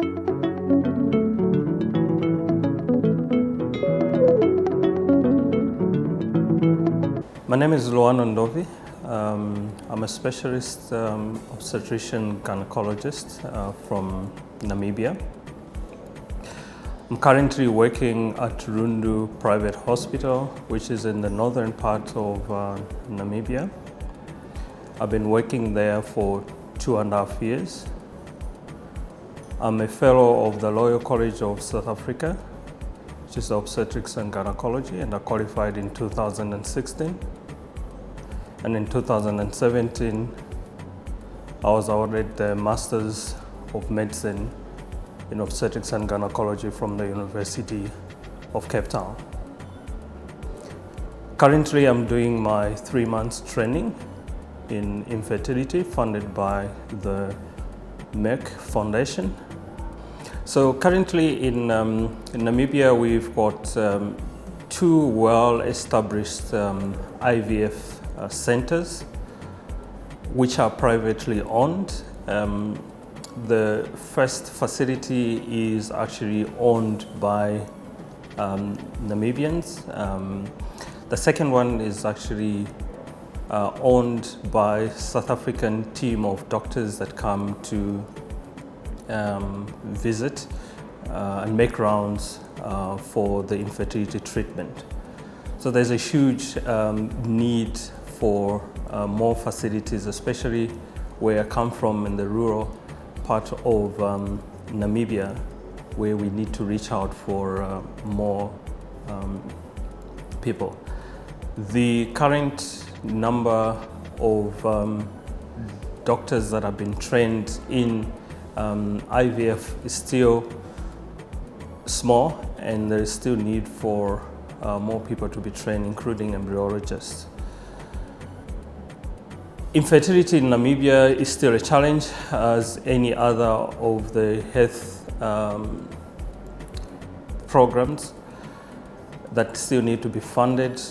My name is Lughano Ndovie. I'm a specialist obstetrician gynecologist from Namibia. I'm currently working at Rundu Private Hospital, which is in the northern part of Namibia. I've been working there for 2.5 years. I'm a fellow of the Royal College of South Africa, which is obstetrics and gynecology, and I qualified in 2016. And in 2017, I was awarded the Masters of Medicine in obstetrics and gynecology from the University of Cape Town. Currently, I'm doing my 3 months training in infertility funded by the Merck Foundation. So currently in Namibia, we've got 2 well-established IVF centers, which are privately owned. The first facility is actually owned by Namibians. The second one is actually owned by South African team of doctors that come to visit and make rounds for the infertility treatment. So there's a huge need for more facilities, especially where I come from in the rural part of Namibia, where we need to reach out for more people. The current number of doctors that have been trained in IVF is still small, and there is still need for more people to be trained, including embryologists. Infertility in Namibia is still a challenge, as any other of the health programs that still need to be funded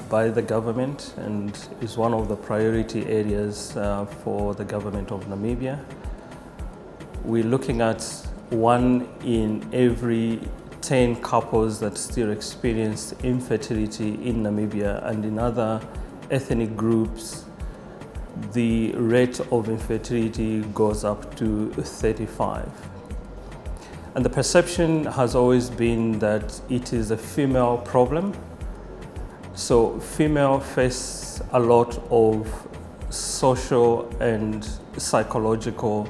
by the government, and is one of the priority areas for the government of Namibia. We're looking at 1 in every 10 couples that still experience infertility in Namibia, and in other ethnic groups the rate of infertility goes up to 35. And the perception has always been that it is a female problem. So female face a lot of social and psychological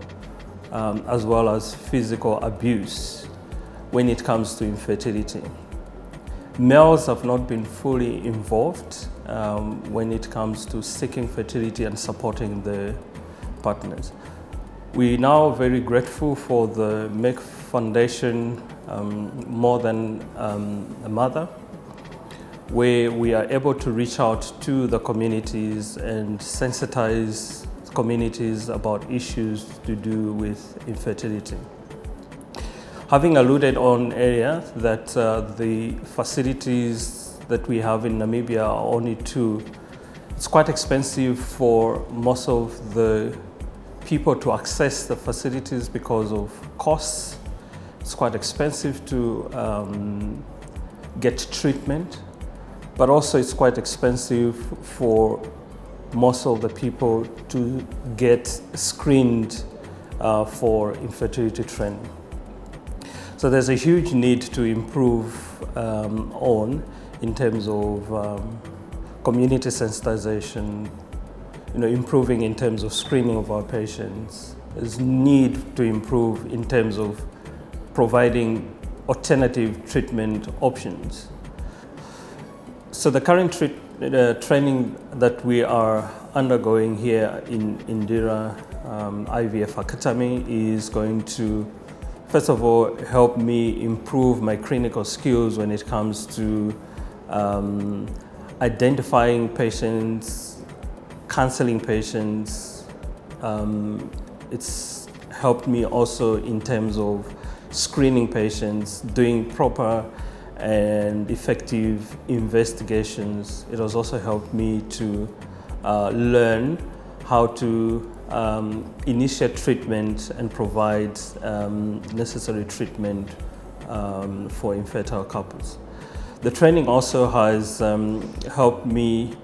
as well as physical abuse when it comes to infertility. Males have not been fully involved when it comes to seeking fertility and supporting the partners. We're now very grateful for the Merck Foundation More Than a Mother, where we are able to reach out to the communities and sensitize communities about issues to do with infertility. Having alluded on earlier that the facilities that we have in Namibia are only 2, it's quite expensive for most of the people to access the facilities because of costs. It's quite expensive to get treatment, but also it's quite expensive for most of the people to get screened for infertility training. So there's a huge need to improve in terms of community sensitization, improving in terms of screening of our patients. There's need to improve in terms of providing alternative treatment options. So the current training that we are undergoing here in Indira IVF Academy is going to, first of all, help me improve my clinical skills when it comes to identifying patients, counseling patients. It's helped me also in terms of screening patients, doing proper and effective investigations. It has also helped me to learn how to initiate treatment and provide necessary treatment for infertile couples. The training also has helped me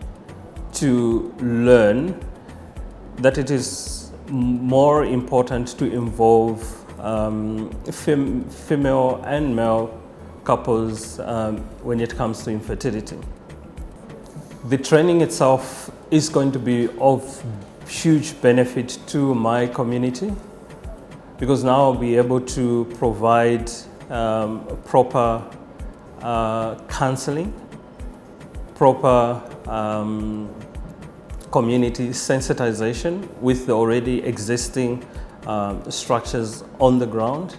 to learn that it is more important to involve female and male couples when it comes to infertility. The training itself is going to be of huge benefit to my community, because now I'll be able to provide proper counseling, proper community sensitization with the already existing structures on the ground.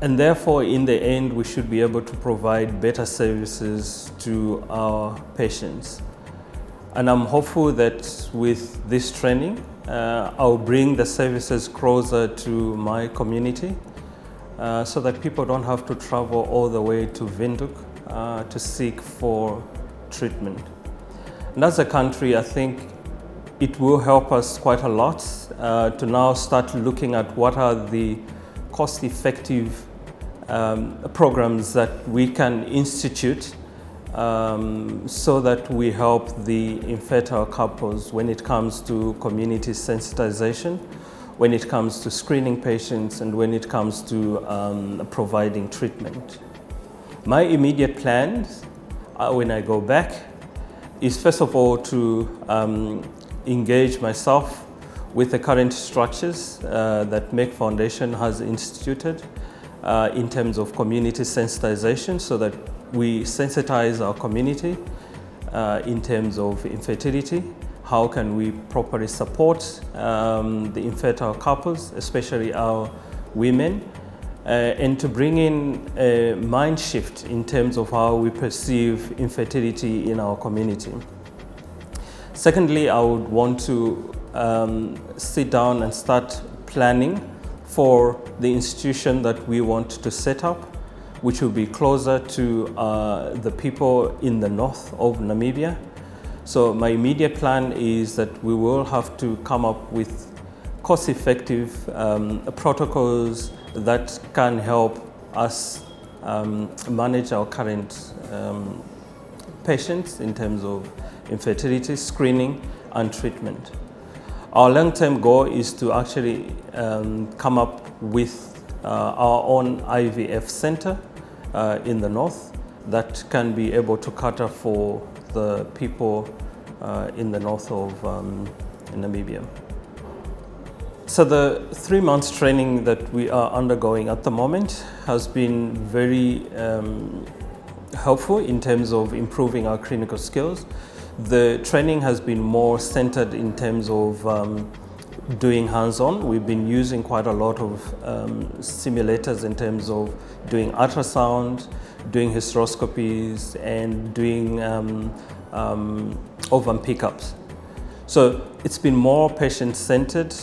And therefore, in the end, we should be able to provide better services to our patients. And I'm hopeful that with this training, I'll bring the services closer to my community so that people don't have to travel all the way to Windhoek to seek for treatment. And as a country, I think it will help us quite a lot to now start looking at what are the cost-effective programs that we can institute so that we help the infertile couples when it comes to community sensitization, when it comes to screening patients, and when it comes to providing treatment. My immediate plans when I go back is first of all to engage myself with the current structures that Merck Foundation has instituted in terms of community sensitization, so that we sensitize our community in terms of infertility. How can we properly support the infertile couples, especially our women, and to bring in a mind shift in terms of how we perceive infertility in our community. Secondly, I would want to sit down and start planning for the institution that we want to set up, which will be closer to the people in the north of Namibia. So my immediate plan is that we will have to come up with cost-effective protocols that can help us manage our current patients in terms of infertility, screening, and treatment. Our long-term goal is to actually come up with our own IVF center in the north that can be able to cater for the people in the north of Namibia. So the 3 months training that we are undergoing at the moment has been very helpful in terms of improving our clinical skills. The training has been more centered in terms of doing hands-on. We've been using quite a lot of simulators in terms of doing ultrasound, doing hysteroscopies, and doing ovum pickups. So it's been more patient-centered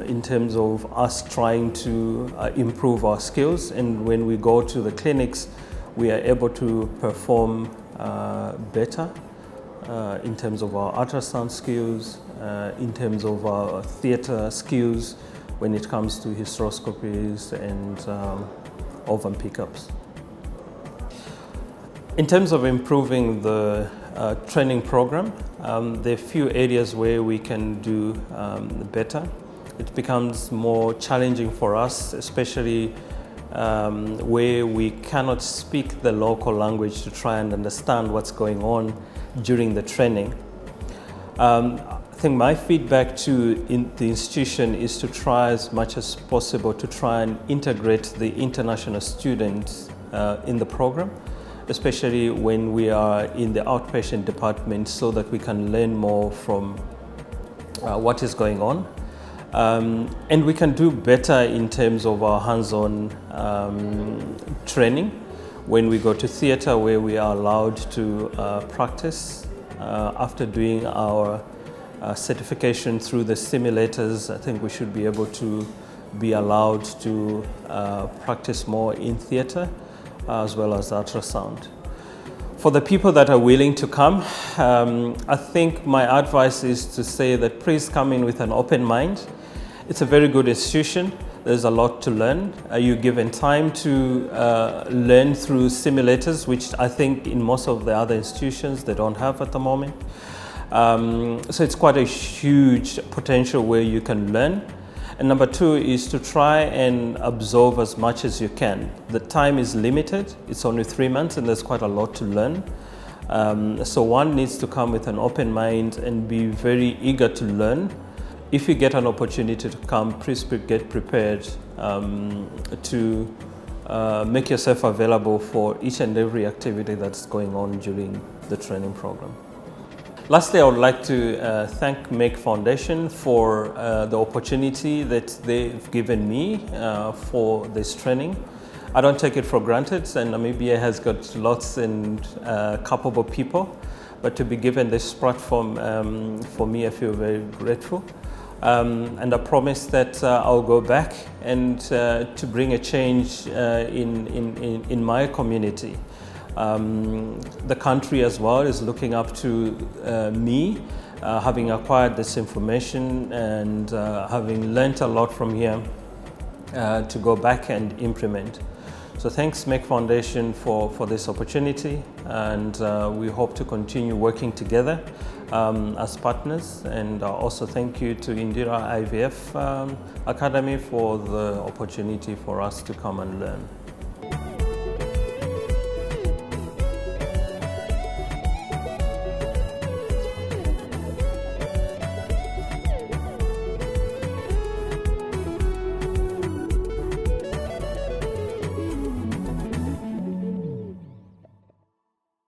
in terms of us trying to improve our skills, and when we go to the clinics, we are able to perform better in terms of our ultrasound skills, in terms of our theatre skills when it comes to hysteroscopies and ovum pickups. In terms of improving the training program, there are a few areas where we can do better. It becomes more challenging for us, especially where we cannot speak the local language to try and understand what's going on during the training. I think my feedback to the institution is to try as much as possible to try and integrate the international students in the program, especially when we are in the outpatient department, so that we can learn more from what is going on. And we can do better in terms of our hands-on training when we go to theatre, where we are allowed to practice. After doing our certification through the simulators, I think we should be able to be allowed to practice more in theatre as well as ultrasound. For the people that are willing to come, I think my advice is to say that please come in with an open mind. It's a very good institution. There's a lot to learn. You're given time to learn through simulators, which I think in most of the other institutions they don't have at the moment. So it's quite a huge potential where you can learn. And number two is to try and absorb as much as you can. The time is limited. It's only 3 months and there's quite a lot to learn. So one needs to come with an open mind and be very eager to learn. If you get an opportunity to come, please get prepared to make yourself available for each and every activity that's going on during the training program. Lastly, I would like to thank Merck Foundation for the opportunity that they've given me for this training. I don't take it for granted, and Namibia has got lots and capable people, but to be given this platform, for me, I feel very grateful. And I promise that I'll go back and to bring a change in my community. The country as well is looking up to me, having acquired this information and having learnt a lot from here to go back and implement. So thanks Merck Foundation for this opportunity, and we hope to continue working together as partners. And also thank you to Indira IVF Academy for the opportunity for us to come and learn.